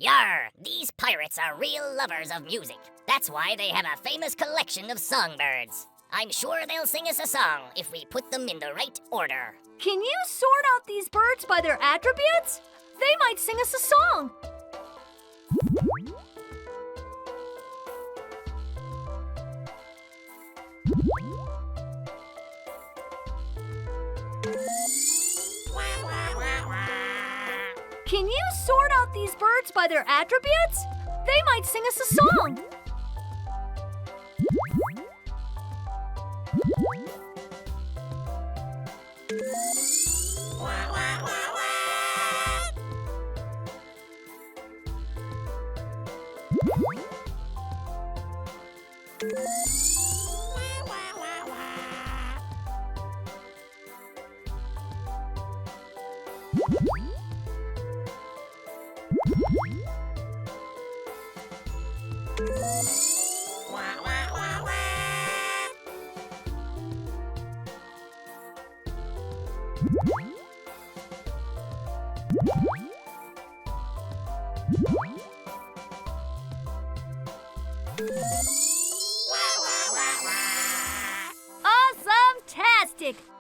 Yar, these pirates are real lovers of music. That's why they have a famous collection of songbirds. I'm sure they'll sing us a song if we put them in the right order. Can you sort out these birds by their attributes? They might sing us a song. Can you sort out these birds by their attributes? They might sing us a song. Awesome-tastic!